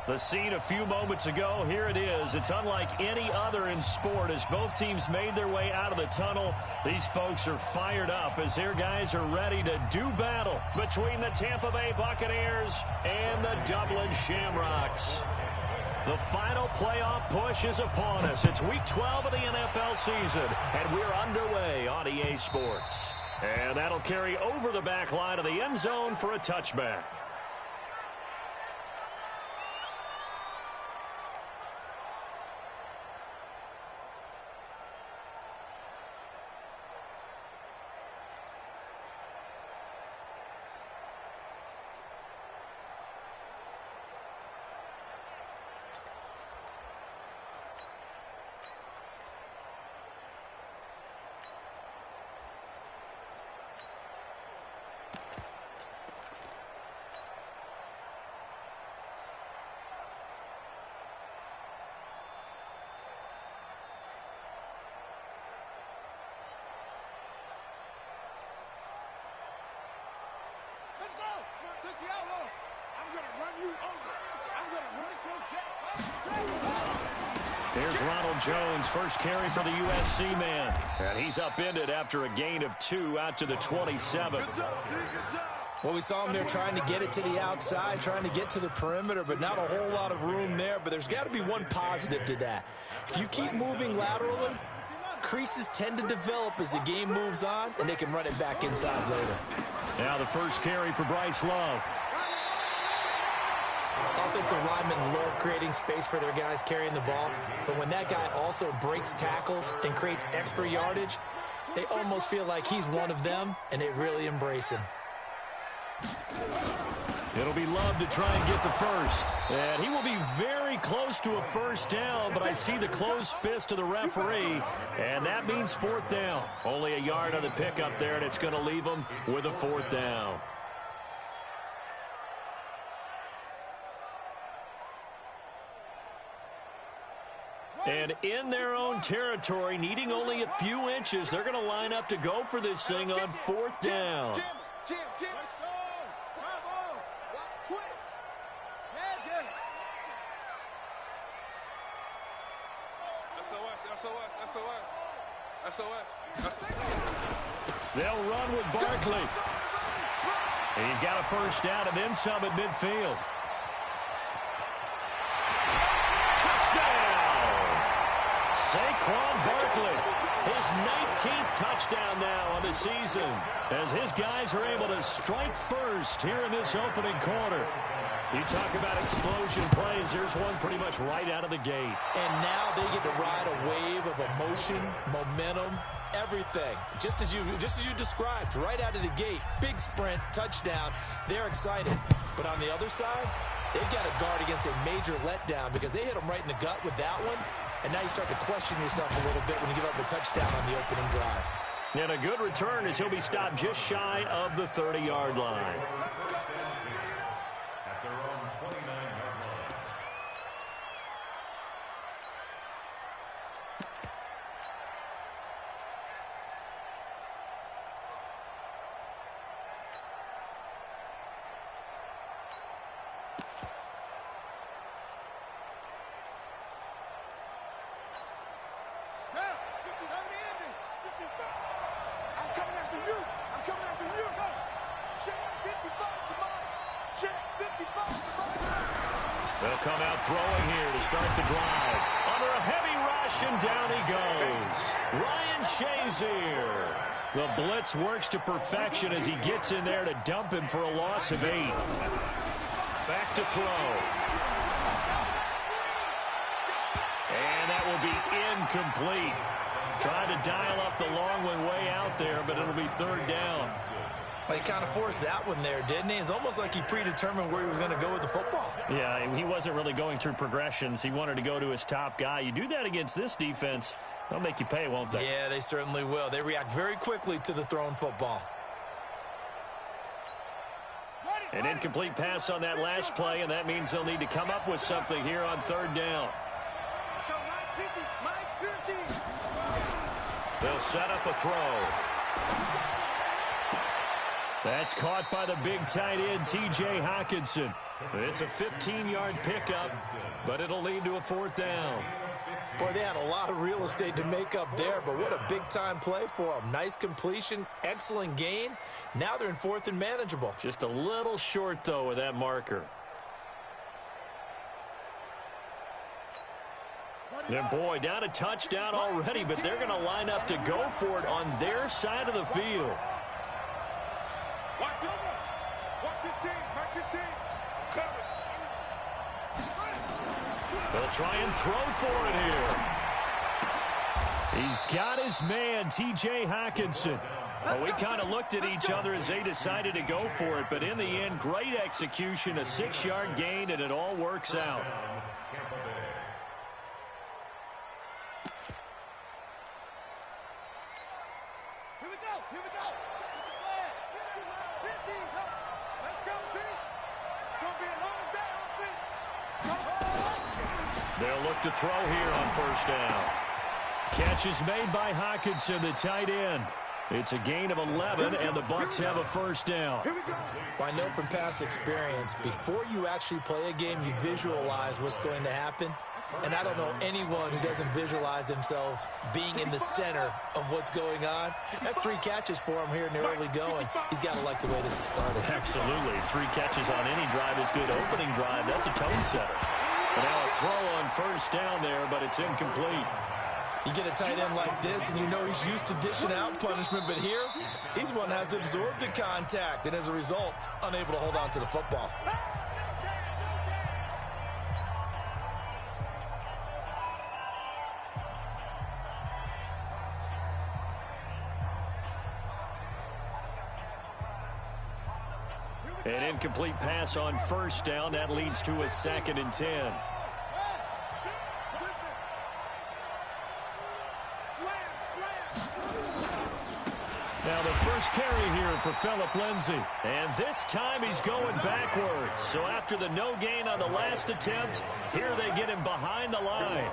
The scene a few moments ago, here it is. It's unlike any other in sport as both teams made their way out of the tunnel. These folks are fired up as their guys are ready to do battle between the Tampa Bay Buccaneers and the Dublin Shamrocks. The final playoff push is upon us. It's Week 12 of the NFL season, and we're underway on EA Sports. And that'll carry over the back line of the end zone for a touchback. Here's Ronald Jones, first carry for the USC man. And he's upended after a gain of 2 out to the 27. Well, we saw him there trying to get it to the outside, trying to get to the perimeter, but not a whole lot of room there. But there's got to be one positive to that. If you keep moving laterally, creases tend to develop as the game moves on, and they can run it back inside later. Now the first carry for Bryce Love. Offensive linemen love creating space for their guys carrying the ball, but when that guy also breaks tackles and creates extra yardage, they almost feel like he's one of them, and they really embrace him. It'll be Love to try and get the first. And he will be very close to a first down, but I see the closed fist of the referee, and that means fourth down. Only a yard on the pickup there, and it's going to leave him with a fourth down. And in their own territory, needing only a few inches, they're going to line up to go for this thing on fourth down. They'll run with Barkley. He's got a first down and then some at midfield. Saquon Barkley, his 19th touchdown now on the season, as his guys are able to strike first here in this opening quarter. You talk about explosion plays, there's one pretty much right out of the gate. And now they get to ride a wave of emotion, momentum, everything. Just as you described, right out of the gate, big sprint, touchdown, they're excited. But on the other side, they've got to guard against a major letdown because they hit them right in the gut with that one. And now you start to question yourself a little bit when you give up a touchdown on the opening drive. And a good return as he'll be stopped just shy of the 30-yard line. At their own 29-yard line. They'll come out throwing here to start the drive. Under a heavy rush, and down he goes. Ryan Shazier. The blitz works to perfection as he gets in there to dump him for a loss of 8. Back to throw. And that will be incomplete. Tried to dial up the long one way out there, but it'll be third down. Well, he kind of forced that one there, didn't he? It's almost like he predetermined where he was going to go with the football. Yeah, he wasn't really going through progressions. He wanted to go to his top guy. You do that against this defense, they'll make you pay, won't they? Yeah, they certainly will. They react very quickly to the thrown football. An incomplete pass on that last play, and that means they'll need to come up with something here on third down. They'll set up a throw. That's caught by the big tight end, T.J. Hockenson. It's a 15-yard pickup, but it'll lead to a 4th down. Boy, they had a lot of real estate to make up there, but what a big-time play for them. Nice completion, excellent gain. Now they're in 4th and manageable. Just a little short, though, with that marker. And boy, down a touchdown already, but they're going to line up to go for it on their side of the field. They'll try and throw for it here. He's got his man, T.J. Hockenson. Well, we kind of looked at each other as they decided to go for it, but in the end, great execution, a 6-yard gain, and it all works out. They'll look to throw here on 1st down. Catch is made by Hockenson, the tight end. It's a gain of 11, and the Bucs have a 1st down. I know from past experience, before you actually play a game, you visualize what's going to happen. And I don't know anyone who doesn't visualize themselves being in the center of what's going on. That's 3 catches for him here in the early going. He's got to like the way this has started. Absolutely. 3 catches on any drive is good. Opening drive, that's a tone setter. But now a throw on 1st down there, but it's incomplete. You get a tight end like this, and you know he's used to dishing out punishment, but here, he's one that has to absorb the contact, and as a result, unable to hold on to the football. An incomplete pass on 1st down. That leads to a 2nd and 10. Now the first carry here for Phillip Lindsay. And this time he's going backwards. So after the no gain on the last attempt, here they get him behind the line.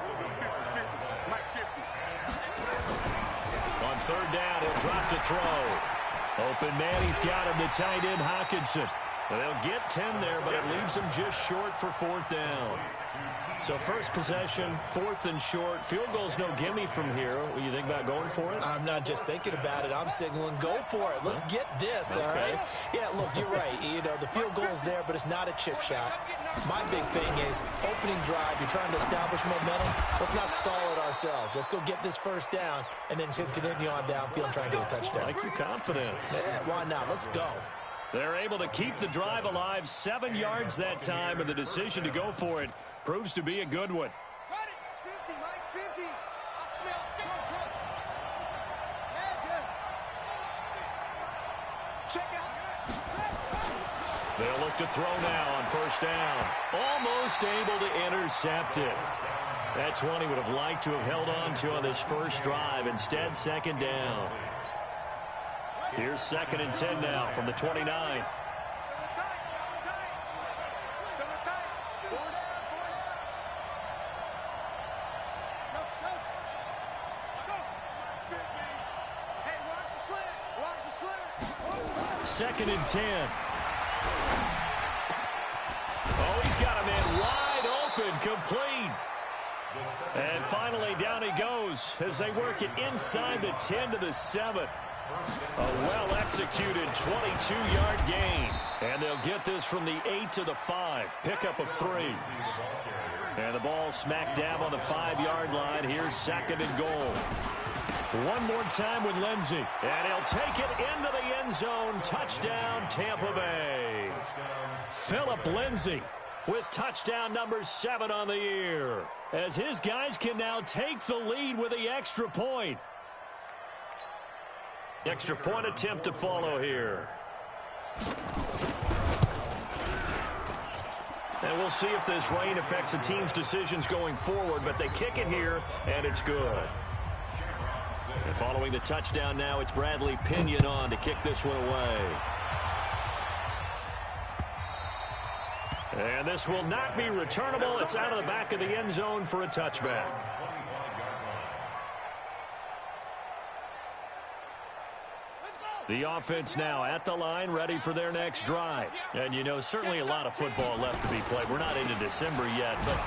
On 3rd down, he'll drop to throw. Open man, he's got him, the tight end Hockenson. And they'll get 10 there, but it leaves them just short for 4th down. So first possession, 4th and short. Field goal's no gimme from here. What do you think about going for it? I'm not just thinking about it. I'm signaling go for it. Let's get this, all right? Yeah, look, you're right. You know, the field goal's there, but it's not a chip shot. My big thing is opening drive. You're trying to establish momentum. Let's not stall it ourselves. Let's go get this 1st down and then continue on downfield and try and get a touchdown. I like your confidence. Yeah, why not? Let's go. They're able to keep the drive alive, 7 yards that time, and the decision to go for it proves to be a good one. They'll look to throw now on 1st down. Almost able to intercept it. That's one he would have liked to have held on to on this first drive. Instead, 2nd down. Here's 2nd and 10 now from the 29. Second and 10. Oh, he's got a man wide open, complete. And finally, down he goes as they work it inside the 10 to the 7. A well-executed 22-yard gain. And they'll get this from the 8 to the 5. Pickup of 3. And the ball smack dab on the 5-yard line. Here's 2nd and goal. One more time with Lindsay. And he'll take it into the end zone. Touchdown, Tampa Bay. Phillip Lindsay with touchdown number 7 on the year, as his guys can now take the lead with the extra point. Extra point attempt to follow here. And we'll see if this rain affects the team's decisions going forward, but they kick it here, and it's good. And following the touchdown now, it's Bradley Pinion on to kick this one away. And this will not be returnable. It's out of the back of the end zone for a touchback. The offense now at the line, ready for their next drive. And, you know, certainly a lot of football left to be played. We're not into December yet, but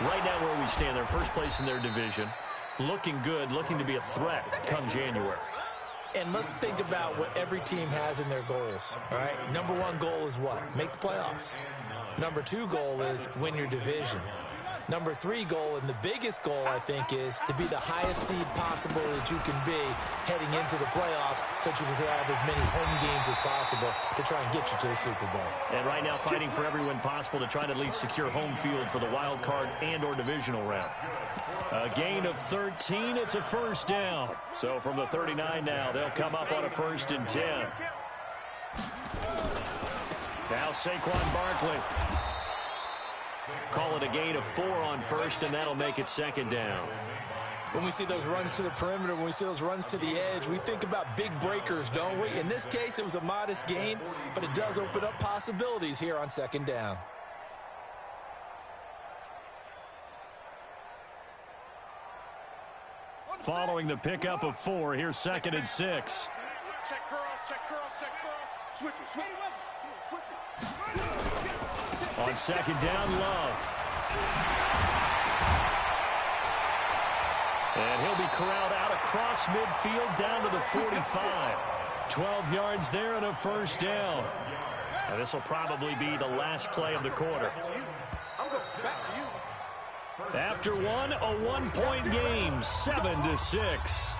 right now where we stand, they're first place in their division. Looking good, looking to be a threat come January. And let's think about what every team has in their goals, all right? Number one goal is what? Make the playoffs. Number two goal is win your division. Number three goal, and the biggest goal, I think, is to be the highest seed possible that you can be heading into the playoffs so that you can have as many home games as possible to try and get you to the Super Bowl. And right now fighting for every win possible to try to at least secure home field for the wild card and or divisional round. A gain of 13, it's a first down. So from the 39 now, they'll come up on a 1st and 10. Now Saquon Barkley. Call it a gain of 4 on first, and that'll make it 2nd down. When we see those runs to the perimeter, when we see those runs to the edge, we think about big breakers, don't we? In this case, it was a modest gain, but it does open up possibilities here on 2nd down. Following the pickup of 4, here's 2nd and 6. Check curls, check curls, check curls. Switch it, switch it. Switch it. On 2nd down, Love. And he'll be corralled out across midfield down to the 45. 12 yards there and a 1st down. And this will probably be the last play of the quarter. I'm going back to you. After one, a 1-point game, 7-6.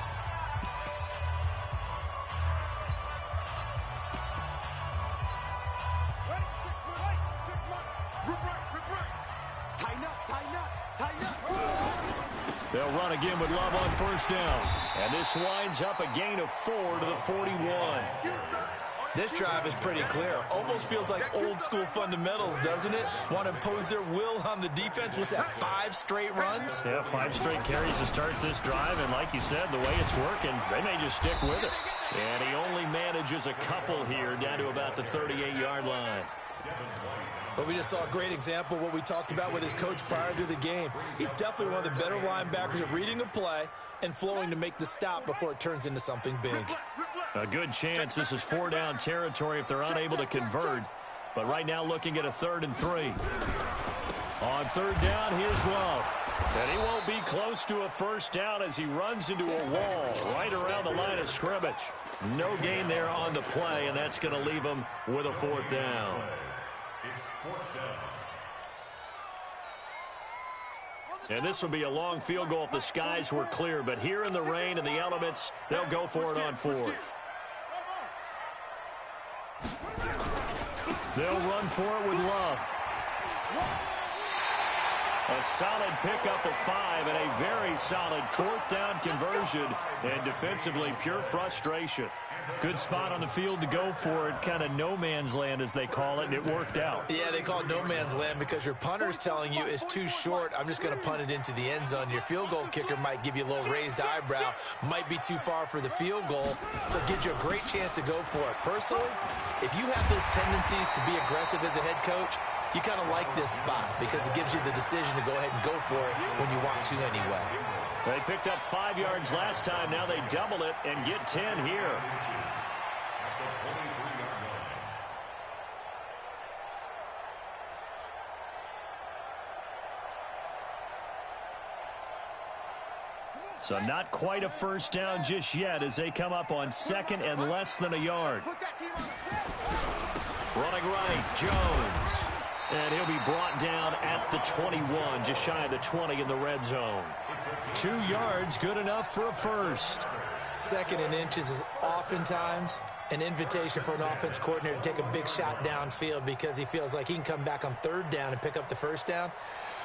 They'll run again with Love on 1st down. And this winds up a gain of 4 to the 41. This drive is pretty clear. Almost feels like old school fundamentals, doesn't it? Want to impose their will on the defense. Was that 5 straight runs? Yeah, 5 straight carries to start this drive. And like you said, the way it's working, they may just stick with it. And he only manages a couple here down to about the 38-yard line. But we just saw a great example of what we talked about with his coach prior to the game. He's definitely one of the better linebackers at reading a play and flowing to make the stop before it turns into something big. A good chance this is 4-down territory if they're unable to convert. But right now looking at a 3rd and 3. On 3rd down, here's Love. And he won't be close to a 1st down as he runs into a wall right around the line of scrimmage. No gain there on the play, and that's going to leave him with a 4th down. And this will be a long field goal if the skies were clear. But here in the rain and the elements, they'll go for it on 4th. They'll run for it with Love. A solid pickup of 5 and a very solid 4th down conversion. And defensively, pure frustration. Good spot on the field to go for it. Kind of no man's land, as they call it, and it worked out. Yeah, they call it no man's land because your punter's telling you it's too short. I'm just going to punt it into the end zone. Your field goal kicker might give you a little raised eyebrow. Might be too far for the field goal, so it gives you a great chance to go for it. Personally, if you have those tendencies to be aggressive as a head coach, you kind of like this spot because it gives you the decision to go ahead and go for it when you want to anyway. They picked up 5 yards last time. Now they double it and get 10 here. So not quite a 1st down just yet as they come up on 2nd and less than a yard. Running right, Jones. And he'll be brought down at the 21, just shy of the 20 in the red zone. 2 yards, good enough for a 1st. 2nd and inches is oftentimes an invitation for an offense coordinator to take a big shot downfield because he feels like he can come back on 3rd down and pick up the 1st down.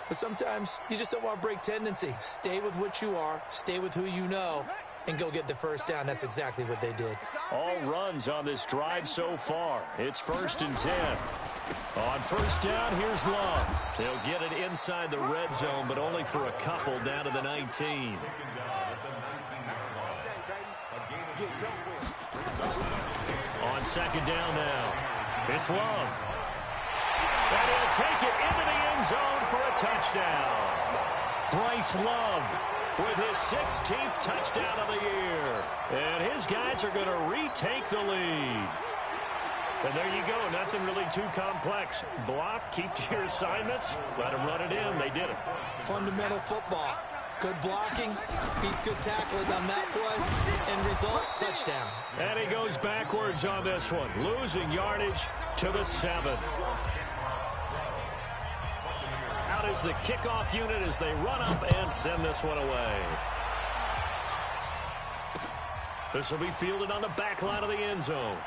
But sometimes you just don't want to break tendency. Stay with what you are, stay with who you know, and go get the 1st down. That's exactly what they did. All runs on this drive so far. It's 1st and 10. On 1st down, here's Love. He'll get it inside the red zone, but only for a couple down to the 19. On 2nd down now, it's Love. And he'll take it into the end zone for a touchdown. Bryce Love with his 16th touchdown of the year. And his guys are going to retake the lead. And there you go. Nothing really too complex. Block, keep to your assignments, let them run it in. They did it. Fundamental football. Good blocking, beats good tackling on that play. End result, touchdown. And he goes backwards on this one, losing yardage to the 7. Out is the kickoff unit as they run up and send this one away. This will be fielded on the back line of the end zone.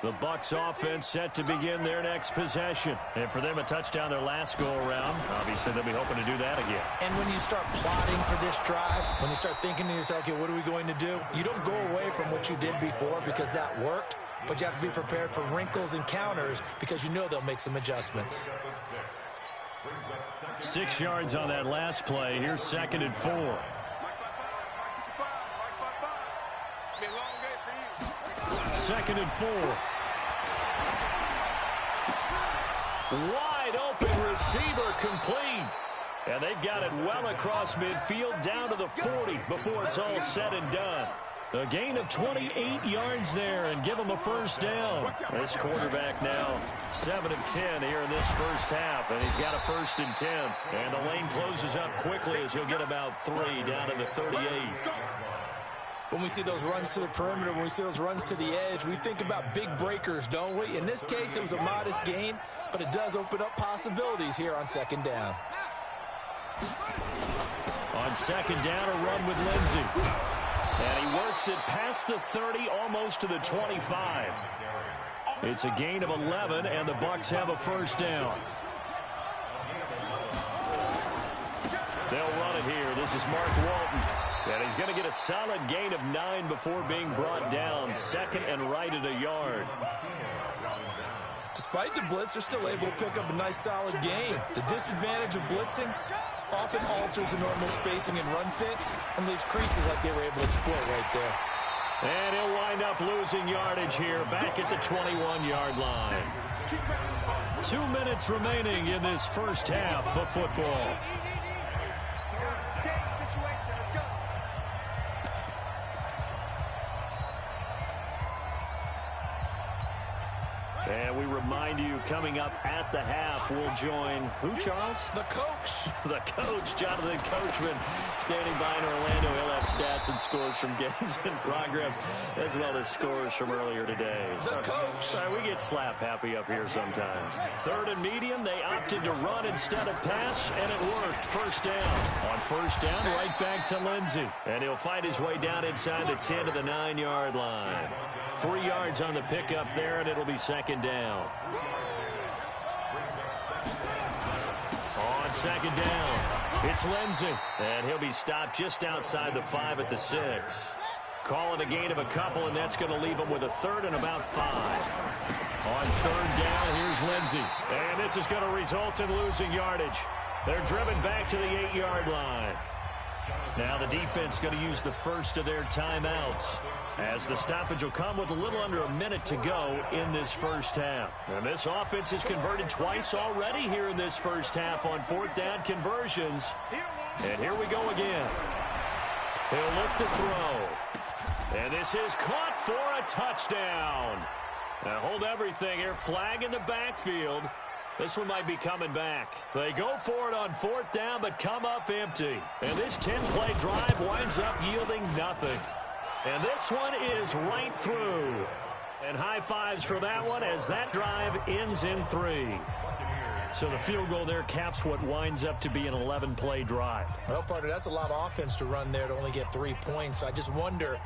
The Bucs offense set to begin their next possession. And for them, a touchdown their last go-around. Obviously, they'll be hoping to do that again. And when you start plotting for this drive, when you start thinking to yourself, okay, what are we going to do? You don't go away from what you did before because that worked, but you have to be prepared for wrinkles and counters because you know they'll make some adjustments. 6 yards on that last play. Here's 2nd and 4. Second and 4. Wide open receiver complete. And they've got it well across midfield down to the 40 before it's all said and done. A gain of 28 yards there and give them a first down. This quarterback now 7 of 10 here in this first half, and he's got a 1st and 10. And the lane closes up quickly as he'll get about 3 down to the 38. When we see those runs to the perimeter, when we see those runs to the edge, we think about big breakers, don't we? In this case, it was a modest gain, but it does open up possibilities here on 2nd down. On 2nd down, a run with Lindsey. And he works it past the 30, almost to the 25. It's a gain of 11, and the Bucs have a first down. They'll run it here. This is Mark Walton. And he's going to get a solid gain of 9 before being brought down. 2nd and right at a yard. Despite the blitz, they're still able to pick up a nice solid gain. The disadvantage of blitzing often alters the normal spacing and run fits and leaves creases like they were able to exploit right there. And he'll wind up losing yardage here back at the 21-yard line. 2 minutes remaining in this first half of football. And we remind you, coming up at the half, we'll join who, Charles? The coach. The coach, Jonathan Coachman, standing by in Orlando. He'll have stats and scores from games in progress, as well as scores from earlier today. The coach. Sorry, we get slap happy up here sometimes. 3rd and medium, they opted to run instead of pass, and it worked. First down. On first down, right back to Lindsey. And he'll fight his way down inside the 10 to the 9-yard line. 3 yards on the pickup there, and it'll be 2nd down. On 2nd down, it's Lindsey. And he'll be stopped just outside the 5 at the 6. Call it a gain of a couple, and that's going to leave him with a 3rd and about 5. On 3rd down, here's Lindsey. And this is going to result in losing yardage. They're driven back to the 8-yard line. Now the defense going to use the first of their timeouts, as the stoppage will come with a little under a minute to go in this first half. And this offense has converted twice already here in this first half on 4th down conversions. And here we go again. He'll look to throw. And this is caught for a touchdown. Now hold everything here. Flag in the backfield. This one might be coming back. They go for it on 4th down, but come up empty. And this 10-play drive winds up yielding nothing. And this one is right through. And high fives for that one as that drive ends in 3. So the field goal there caps what winds up to be an 11-play drive. Well, partner, that's a lot of offense to run there to only get 3 points. So I just wonder,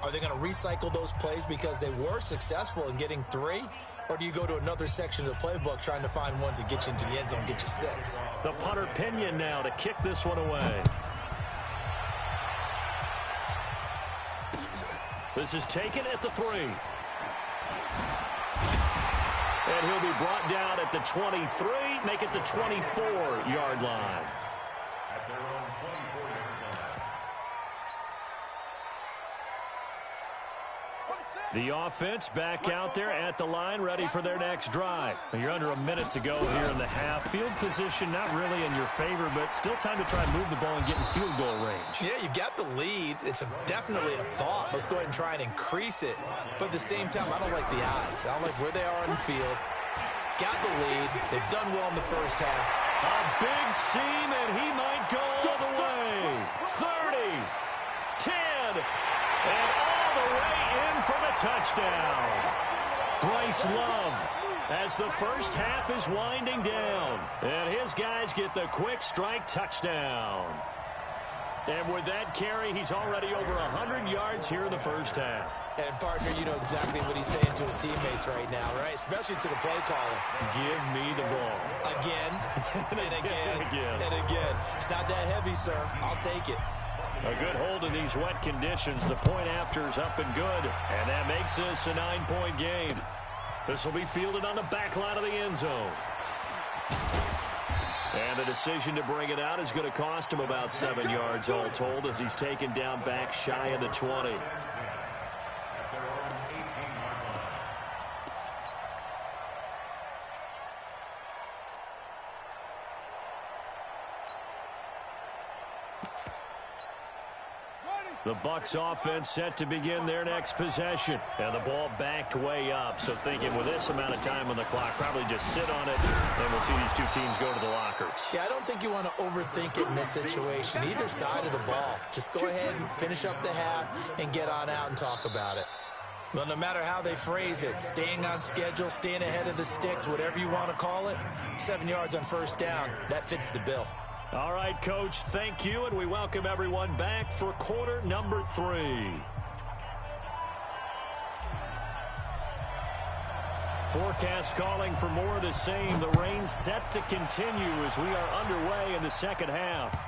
are they going to recycle those plays because they were successful in getting 3? Or do you go to another section of the playbook trying to find ones that get you into the end zone and get you 6? The punter Pinion now to kick this one away. This is taken at the 3. And he'll be brought down at the 23, make it the 24-yard line. The offense back out there at the line, ready for their next drive. You're under a minute to go here in the half. Field position not really in your favor, but still time to try and move the ball and get in field goal range. Yeah, you've got the lead. It's definitely a thought. Let's go ahead and try and increase it. But at the same time, I don't like the odds. I don't like where they are on the field. Got the lead. They've done well in the first half. A big seam, and he might go all the way. 30, 10, and all the way in for the touchdown. Bryce Love, as the first half is winding down, and his guys get the quick strike touchdown. And with that carry, he's already over 100 yards here in the first half. And, partner, you know exactly what he's saying to his teammates right now, right? Especially to the play caller. Give me the ball. Again, and again, and again. It's not that heavy, sir. I'll take it. A good hold in these wet conditions. The point after is up and good. And that makes this a 9-point game. This will be fielded on the back line of the end zone. And the decision to bring it out is going to cost him about 7 yards all told as he's taken down back shy of the 20. The Bucs offense set to begin their next possession. And the ball backed way up. So thinking with this amount of time on the clock, probably just sit on it, and we'll see these two teams go to the lockers. Yeah, I don't think you want to overthink it in this situation. Either side of the ball. Just go ahead and finish up the half and get on out and talk about it. Well, no matter how they phrase it, staying on schedule, staying ahead of the sticks, whatever you want to call it, 7 yards on first down, that fits the bill. All right, Coach, thank you, and we welcome everyone back for quarter number 3. Forecast calling for more of the same. The rain set to continue as we are underway in the second half.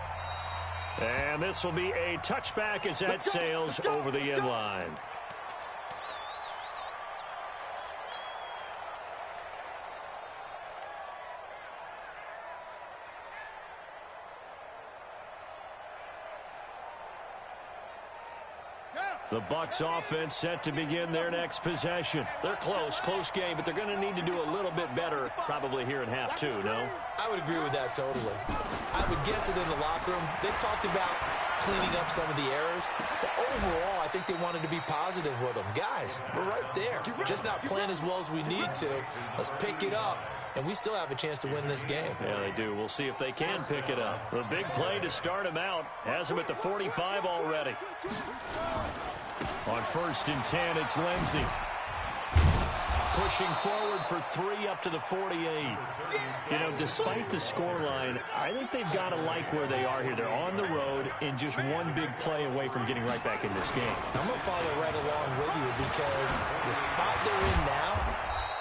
And this will be a touchback as that sails over the end line. The Bucs offense set to begin their next possession. They're close game, but they're going to need to do a little bit better probably here in half 2, no? I would agree with that totally. I would guess it in the locker room. They talked about cleaning up some of the errors, but overall, I think they wanted to be positive with them. Guys, we're right there. Just not playing as well as we need to. Let's pick it up, and we still have a chance to win this game. Yeah, they do. We'll see if they can pick it up. The big play to start him out. Has him at the 45 already. On 1st and 10, it's Lindsey. Pushing forward for 3 up to the 48. You know, despite the scoreline, I think they've got to like where they are here. They're on the road and just one big play away from getting right back in this game. I'm going to follow right along with you because the spot they're in now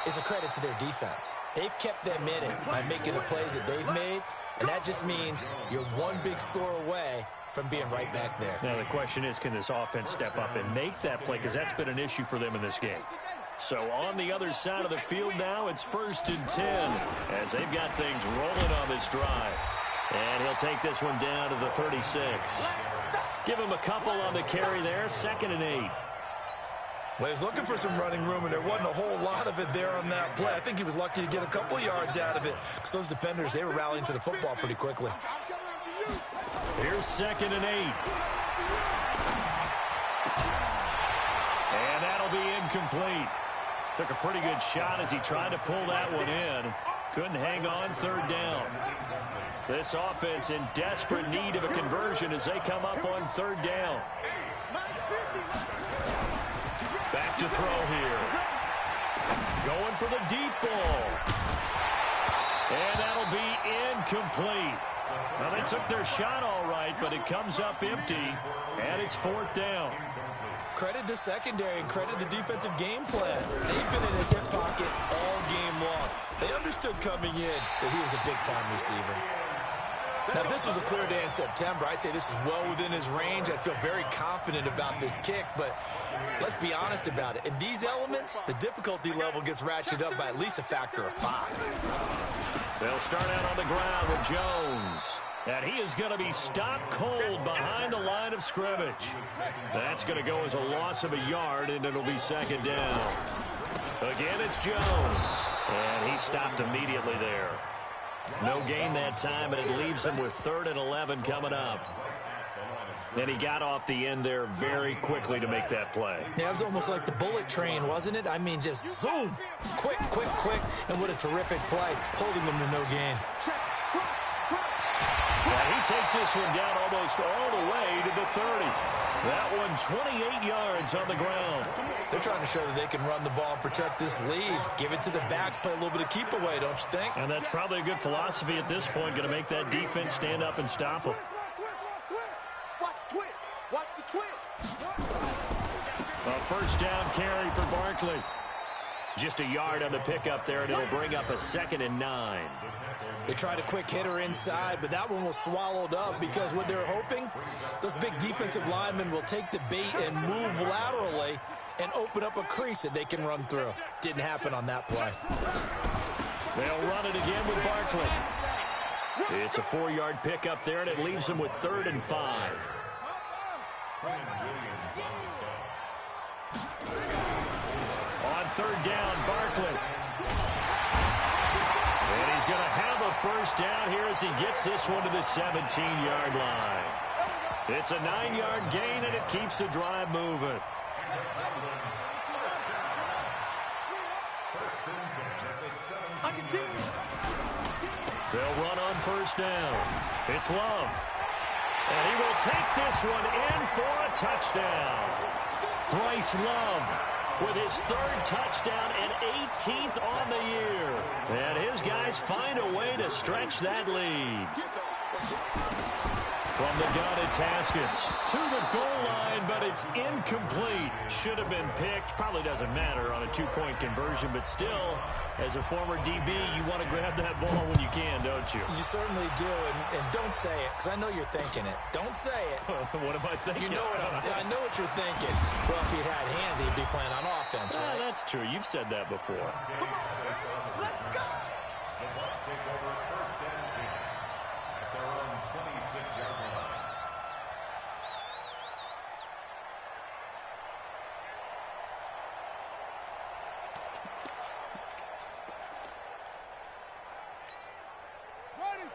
is a credit to their defense. They've kept them in it by making the plays that they've made, and that just means you're one big score away from being right back there. Now, the question is, can this offense step up and make that play? Because that's been an issue for them in this game. So on the other side of the field now, it's 1st and 10 as they've got things rolling on this drive. And he'll take this one down to the 36. Give him a couple on the carry there, 2nd and 8. Well, he's looking for some running room, and there wasn't a whole lot of it there on that play. I think he was lucky to get a couple yards out of it because those defenders, they were rallying to the football pretty quickly. Here's 2nd and 8. And that'll be incomplete. Took a pretty good shot as he tried to pull that one in. Couldn't hang on 3rd down. This offense in desperate need of a conversion as they come up on 3rd down. Back to throw here. Going for the deep ball. And that'll be incomplete. Well, they took their shot all right, but it comes up empty, and it's 4th down. Credit the secondary and credit the defensive game plan. They've been in his hip pocket all game long. They understood coming in that he was a big-time receiver. Now, if this was a clear day in September, I'd say this is well within his range. I feel very confident about this kick, but let's be honest about it. In these elements, the difficulty level gets ratcheted up by at least a factor of 5. They'll start out on the ground with Jones. And he is going to be stopped cold behind the line of scrimmage. That's going to go as a loss of a yard, and it'll be second down. Again, it's Jones. And he stopped immediately there. No gain that time, and it leaves him with 3rd and 11 coming up. And he got off the end there very quickly to make that play. Yeah, it was almost like the bullet train, wasn't it? I mean, just zoom. Quick, quick, quick. And what a terrific play, holding them to no gain. Yeah, he takes this one down almost all the way to the 30. That one 28 yards on the ground. They're trying to show that they can run the ball and protect this lead. Give it to the backs, play a little bit of keep away, don't you think? And that's probably a good philosophy at this point, going to make that defense stand up and stop them. Watch the twist. A first down carry for Barkley. Just a yard on the pickup there, and it'll bring up a 2nd and 9. They tried a quick hitter inside, but that one was swallowed up because what they're hoping, those big defensive linemen will take the bait and move laterally and open up a crease that they can run through. Didn't happen on that play. They'll run it again with Barkley. It's a 4-yard pickup there, and it leaves them with 3rd and 5. On 3rd down, Barkley. And he's going to have a first down here as he gets this one to the 17-yard line. It's a 9-yard gain, and it keeps the drive moving. They'll run on first down. It's Love. And he will take this one in for a touchdown. Bryce Love with his 3rd touchdown and 18th on the year. And his guys find a way to stretch that lead. From the gun, it's Haskins to the goal line, but it's incomplete. Should have been picked. Probably doesn't matter on a 2-point conversion, but still, as a former DB, you want to grab that ball when you can, don't you? You certainly do, and don't say it, because I know you're thinking it. Don't say it. What am I thinking? You know I know what you're thinking. Well, if he'd had hands, he'd be playing on offense, right? That's true. You've said that before. Let's go. The Bucs take over 1st and 10 at their own 26-yard line.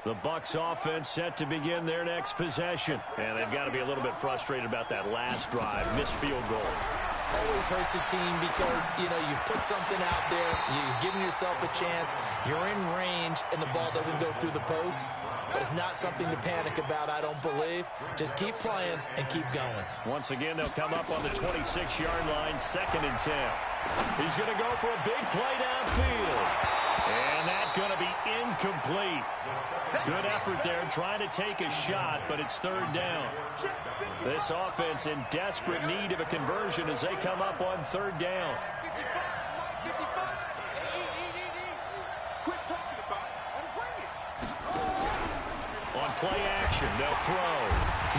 The Bucs offense set to begin their next possession. And they've got to be a little bit frustrated about that last drive. Missed field goal. Always hurts a team because, you know, you put something out there, you're giving yourself a chance, you're in range, and the ball doesn't go through the post. But it's not something to panic about, I don't believe. Just keep playing and keep going. Once again, they'll come up on the 26-yard line, 2nd and 10. He's going to go for a big play downfield. And that's going to be incomplete. Good effort there, trying to take a shot, but it's 3rd down. This offense in desperate need of a conversion as they come up on 3rd down. Quit talking about it and bring it. On play action, they'll throw.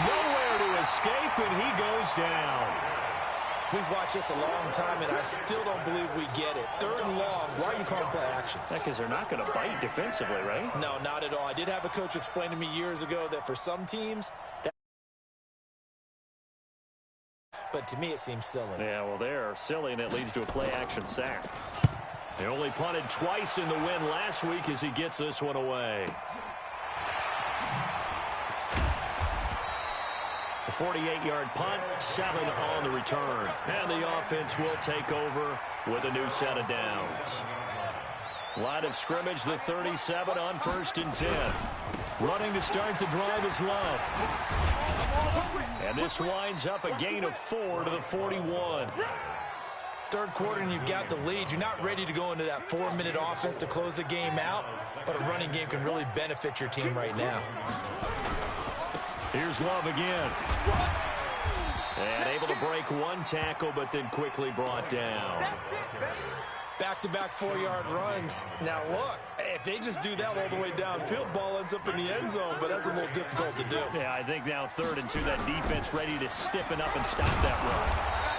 Nowhere to escape, and he goes down. We've watched this a long time, and I still don't believe we get it. 3rd and long. Why are you calling play action? Because they're not going to bite defensively, right? No, not at all. I did have a coach explain to me years ago that for some teams, but to me it seems silly. Yeah, well, they're silly, and it leads to a play-action sack. They only punted twice in the win last week as he gets this one away. A 48-yard punt, 7 on the return. And the offense will take over with a new set of downs. Line of scrimmage, the 37 on 1st and 10. Running to start the drive is Love. And this winds up a gain of 4 to the 41. 3rd quarter and you've got the lead. You're not ready to go into that 4-minute offense to close the game out, but a running game can really benefit your team right now. Here's Love again. And able to break one tackle, but then quickly brought down. Back-to-back 4-yard runs. Now, look, if they just do that all the way downfield, ball ends up in the end zone, but that's a little difficult to do. Yeah, I think now 3rd and 2, that defense ready to stiffen up and stop that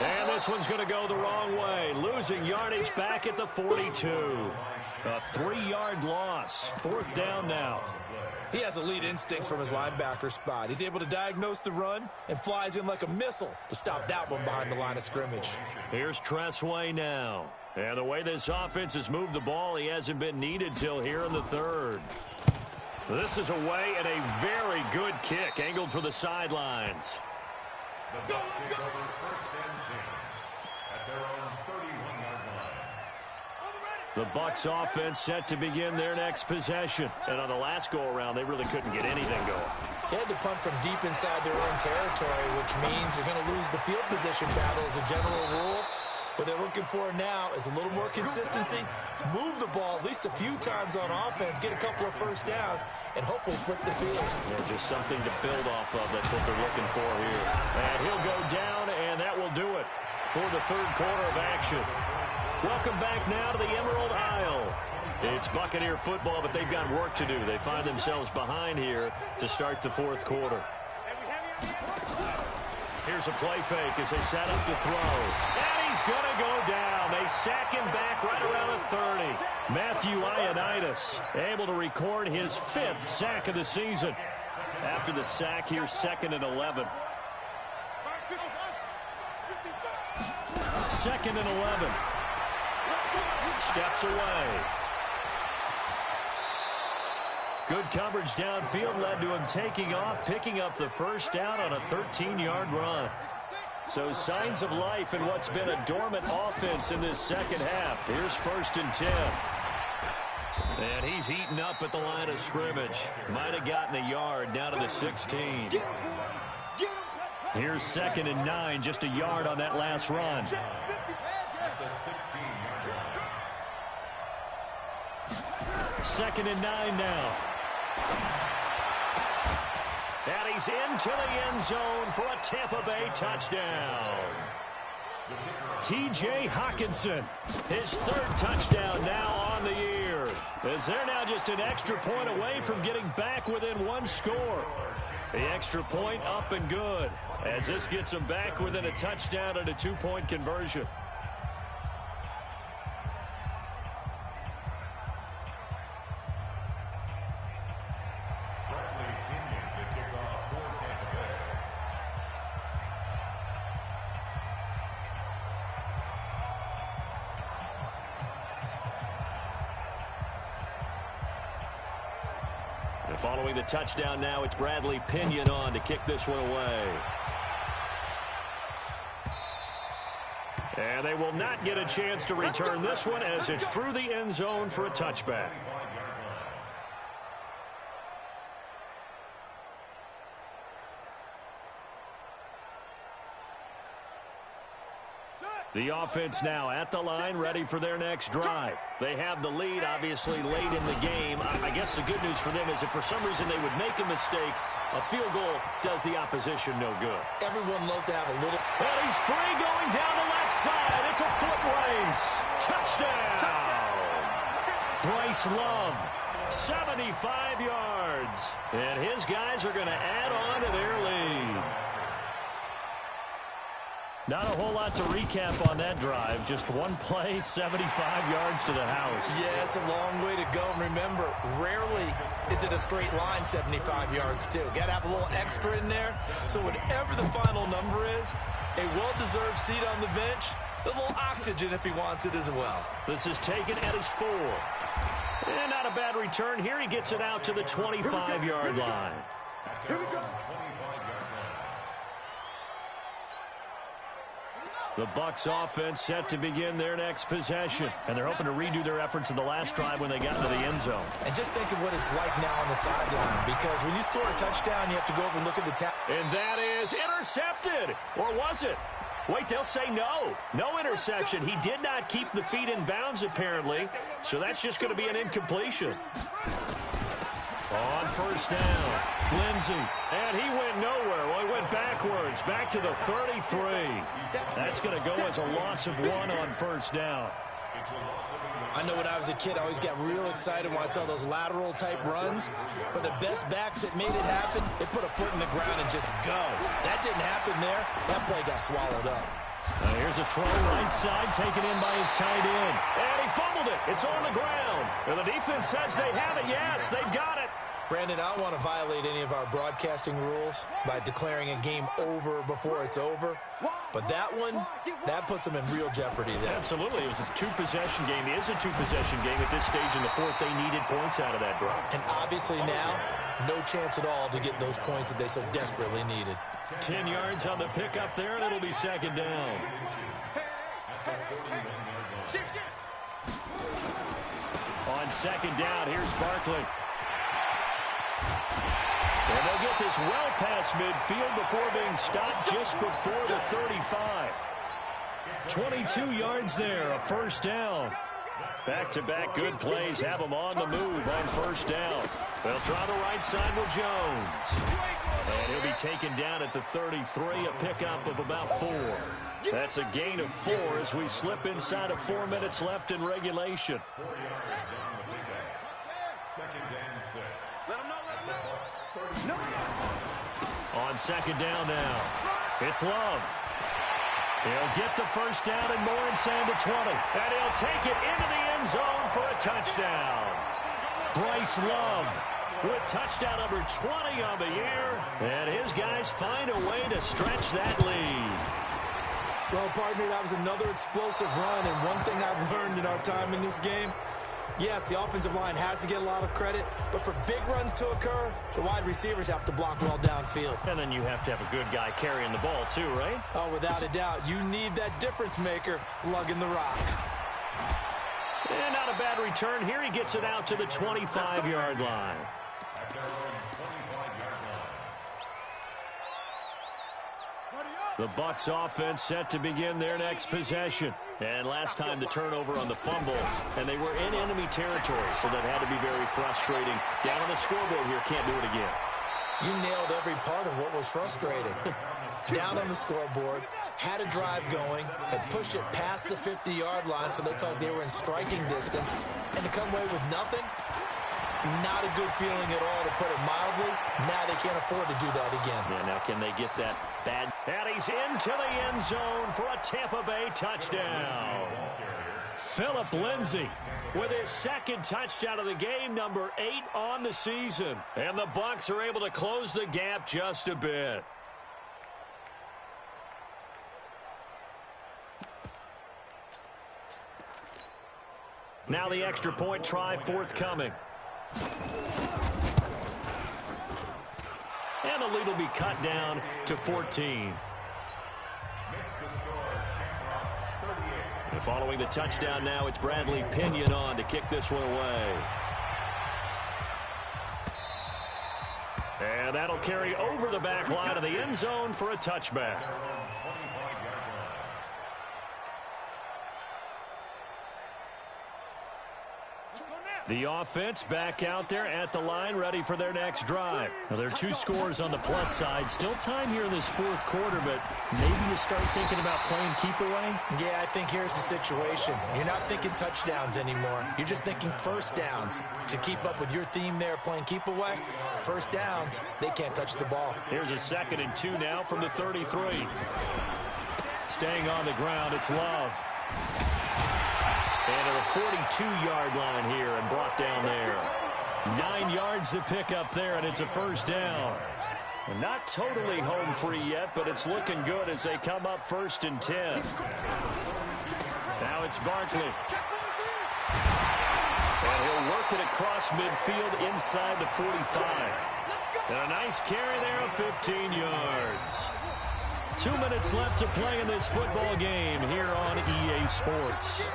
run. And this one's going to go the wrong way. Losing yardage back at the 42. A 3-yard loss. 4th down now. He has elite instincts from his linebacker spot. He's able to diagnose the run and flies in like a missile to stop that one behind the line of scrimmage. Here's Tressway now. And the way this offense has moved the ball, he hasn't been needed till here in the third. This is away and a very good kick, angled for the sidelines. The Bucs take over 1st and 10 at their own 31-yard line. The Bucs offense set to begin their next possession. And on the last go-around, they really couldn't get anything going. They had to punt from deep inside their own territory, which means you're going to lose the field position battle as a general rule. What they're looking for now is a little more consistency, move the ball at least a few times on offense, get a couple of first downs, and hopefully flip the field. Yeah, just something to build off of. That's what they're looking for here. And he'll go down, and that will do it for the third quarter of action. Welcome back now to the Emerald Isle. It's Buccaneer football, but they've got work to do. They find themselves behind here to start the fourth quarter. Here's a play fake as they set up to throw. And he's going to go down. They sack him back right around the 30. Matthew Ioannidis able to record his 5th sack of the season. After the sack, here's 2nd and 11. 2nd and 11. Steps away. Good coverage downfield led to him taking off, picking up the first down on a 13-yard run. So signs of life in what's been a dormant offense in this second half. Here's 1st and 10. And he's heating up at the line of scrimmage. Might have gotten a yard down to the 16. Here's 2nd and 9, just a yard on that last run. At the 16-yard line. 2nd and 9 now. And he's into the end zone for a Tampa Bay touchdown. T.J. Hockenson, his 3rd touchdown now on the year. As they're now just an extra point away from getting back within 1 score. The extra point up and good, as this gets them back within a touchdown and a 2-point conversion. Following the touchdown now, it's Bradley Pinion on to kick this one away. And they will not get a chance to return this one as it's through the end zone for a touchback. The offense now at the line, ready for their next drive. They have the lead, obviously, late in the game. I guess the good news for them is if for some reason they would make a mistake, a field goal does the opposition no good. Everyone loves to have a little... And he's free going down the left side. It's a foot race. Touchdown! Bryce Love, 75 yards. And his guys are going to add on to their lead. Not a whole lot to recap on that drive. Just one play, 75 yards to the house. Yeah, it's a long way to go. And remember, rarely is it a straight line 75 yards, too. Got to have a little extra in there. So whatever the final number is, a well-deserved seat on the bench, a little oxygen if he wants it as well. This is taken at his 4. And not a bad return here. He gets it out to the 25-yard line. Here we go. The Bucs offense set to begin their next possession. And they're hoping to redo their efforts in the last drive when they got into the end zone. And just think of what it's like now on the sideline. Because when you score a touchdown, you have to go over and look at the tap. And that is intercepted. Or was it? Wait, they'll say no. No interception. He did not keep the feet in bounds, apparently. So that's just going to be an incompletion. On first down, Lindsey, and he went nowhere. Well, he went backwards, back to the 33. That's going to go as a loss of 1 on first down. I know when I was a kid, I always got real excited when I saw those lateral-type runs. But the best backs that made it happen, they put a foot in the ground and just go. That didn't happen there. That play got swallowed up. Here's a throw right side, taken in by his tight end. And he fumbled it. It's on the ground. And the defense says they have it. Yes, they've got it. Brandon, I don't want to violate any of our broadcasting rules by declaring a game over before it's over. But that one, that puts them in real jeopardy there. Absolutely. It was a two-possession game. It is a two-possession game at this stage in the fourth. They needed points out of that drive. And obviously now, no chance at all to get those points that they so desperately needed. 10 yards on the pickup there, and it'll be second down. On second down, here's Barkley. And they'll get this well past midfield before being stopped just before the 35. 22 yards there, a first down. Back-to-back good plays have them on the move on first down. They'll try the right side with Jones. And he'll be taken down at the 33, a pickup of about 4. That's a gain of 4 as we slip inside of 4 minutes left in regulation. 4 yards on the pickup. Second and 6. Let him know, let him know. On second down now, it's Love. He'll get the first down and more inside the 20. And he'll take it into the end zone for a touchdown. Bryce Love with touchdown number 20 on the year. And his guys find a way to stretch that lead. Well, partner, that was another explosive run. And one thing I've learned in our time in this game, yes, the offensive line has to get a lot of credit, but for big runs to occur, the wide receivers have to block well downfield. And then you have to have a good guy carrying the ball too, right? Oh, without a doubt. You need that difference maker lugging the rock. And not a bad return here. He gets it out to the 25-yard line. At their own 25-yard line. The Bucs offense set to begin their next possession. And last time the turnover on the fumble, and they were in enemy territory, so that had to be very frustrating. Down on the scoreboard here, can't do it again. You nailed every part of what was frustrating. Down on the scoreboard, had a drive going, had pushed it past the 50-yard line so they felt they were in striking distance, and to come away with nothing, not a good feeling at all, to put it mildly. Now they can't afford to do that again. Yeah, now can they get that bad? And he's into the end zone for a Tampa Bay touchdown. Phillip Lindsay with his second touchdown of the game, number 8 on the season. And the Bucs are able to close the gap just a bit. Now the extra point try forthcoming. And the lead will be cut down to 14. And following the touchdown now, it's Bradley Pinion on to kick this one away. And that'll carry over the back line of the end zone for a touchback. The offense back out there at the line, ready for their next drive. Now, there are 2 scores on the plus side. Still time here in this fourth quarter, but maybe you start thinking about playing keep away? Yeah, I think here's the situation. You're not thinking touchdowns anymore. You're just thinking first downs. To keep up with your theme there, playing keep away, first downs, they can't touch the ball. Here's a 2nd and 2 now from the 33. Staying on the ground, it's Love. And at the 42-yard line here and brought down there. 9 yards to pick up there, and it's a first down. And not totally home free yet, but it's looking good as they come up 1st and 10. Now it's Barkley. And he'll work it across midfield inside the 45. And a nice carry there of 15 yards. 2 minutes left to play in this football game here on EA Sports.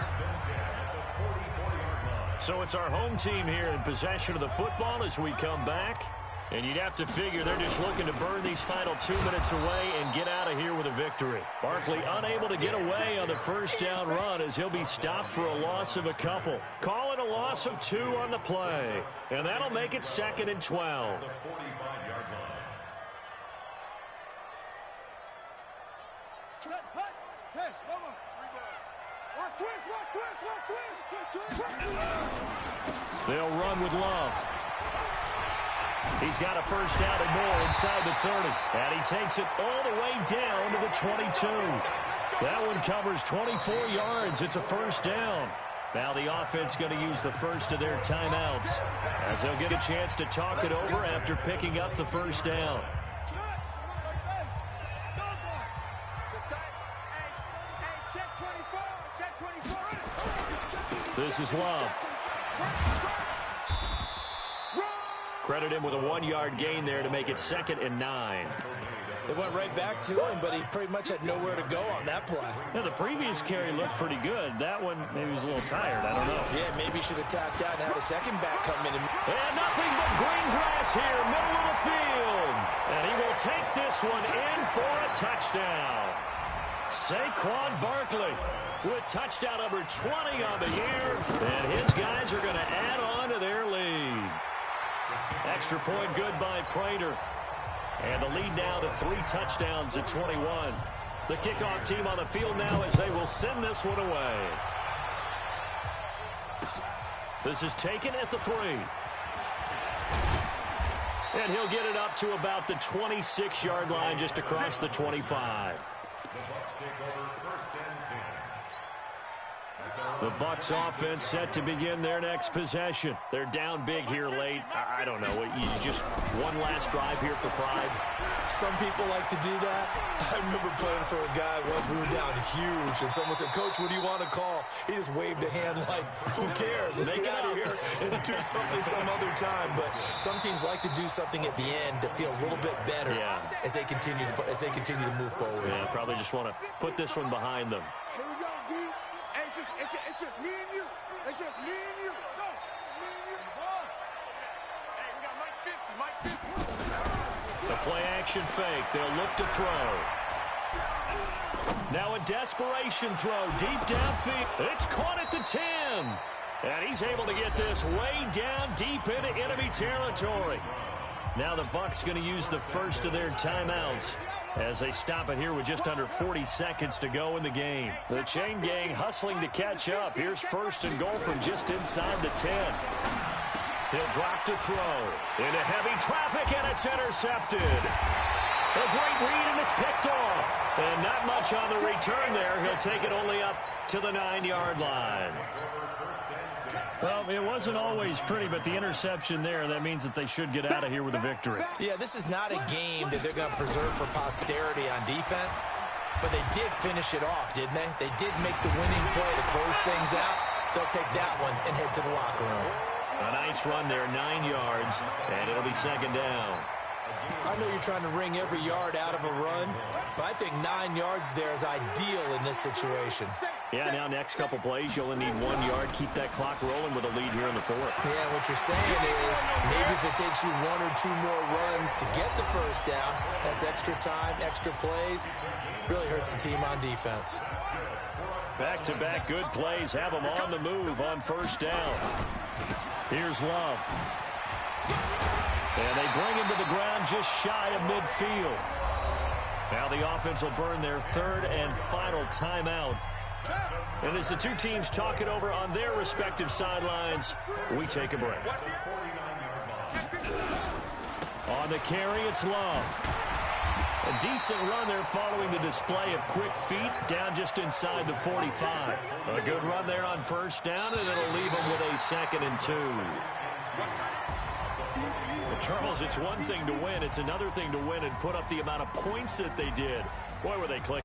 So it's our home team here in possession of the football as we come back. And you'd have to figure they're just looking to burn these final 2 minutes away and get out of here with a victory. Barkley unable to get away on the first down run as he'll be stopped for a loss of a couple. Call it a loss of 2 on the play. And that'll make it 2nd and 12. They'll run with Love. He's got a first down and more inside the 30. And he takes it all the way down to the 22. That one covers 24 yards. It's a first down. Now the offense going to use the first of their timeouts as they'll get a chance to talk it over after picking up the first down. This is Love. Credit him with a 1-yard gain there to make it 2nd and 9. They went right back to him, but he pretty much had nowhere to go on that play. Yeah, the previous carry looked pretty good. That one, maybe he was a little tired. I don't know. Yeah, maybe he should have tapped out and had a second back come in. And nothing but green grass here, middle of the field. And he will take this one in for a touchdown. Saquon Barkley with touchdown number 20 on the year. And his guys are going to add on to their lead. Extra point good by Prater. And the lead now to 3 touchdowns at 21. The kickoff team on the field now as they will send this one away. This is taken at the 3. And he'll get it up to about the 26-yard line just across the 25. The Bucs offense set to begin their next possession. They're down big here late. I don't know. You just one last drive here for pride. Some people like to do that. I remember playing for a guy once. We were down huge, and someone said, "Coach, what do you want to call?" He just waved a hand like, "Who cares? Let's get out of here and do something some other time." But some teams like to do something at the end to feel a little bit better as they continue to move forward. Yeah, probably just want to put this one behind them. Here we go, D. Hey, it's just me and you. It's just me and you. Go. Me and you. Hey, we got Mike 50. The play action fake. They'll look to throw. Now a desperation throw deep downfield. It's caught at the 10. And he's able to get this way down deep into enemy territory. Now the Bucs going to use the first of their timeouts as they stop it here with just under 40 seconds to go in the game. The chain gang hustling to catch up. Here's 1st and goal from just inside the 10. He'll drop to throw. Into heavy traffic, and it's intercepted. A great read, and it's picked off. And not much on the return there. He'll take it only up to the 9-yard line. Well, it wasn't always pretty, but the interception there, that means that they should get out of here with a victory. Yeah, this is not a game that they're going to preserve for posterity on defense, but they did finish it off, didn't they? They did make the winning play to close things out. They'll take that one and head to the locker room. A nice run there, 9 yards, and it'll be 2nd down. I know you're trying to wring every yard out of a run, but I think 9 yards there is ideal in this situation. Yeah, now next couple plays, you'll only need 1 yard. Keep that clock rolling with a lead here in the 4th. Yeah, what you're saying is maybe if it takes you 1 or 2 more runs to get the first down, that's extra time, extra plays. Really hurts the team on defense. Back-to-back good plays have them on the move on 1st down. Here's Love. And they bring him to the ground just shy of midfield. Now the offense will burn their 3rd and final timeout. And as the two teams talk it over on their respective sidelines, we take a break. On the carry, it's Love. A decent run there following the display of quick feet down just inside the 45. A good run there on 1st down, and it'll leave them with a 2nd and 2. Well, Charles, it's one thing to win. It's another thing to win and put up the amount of points that they did. Boy, were they clicking.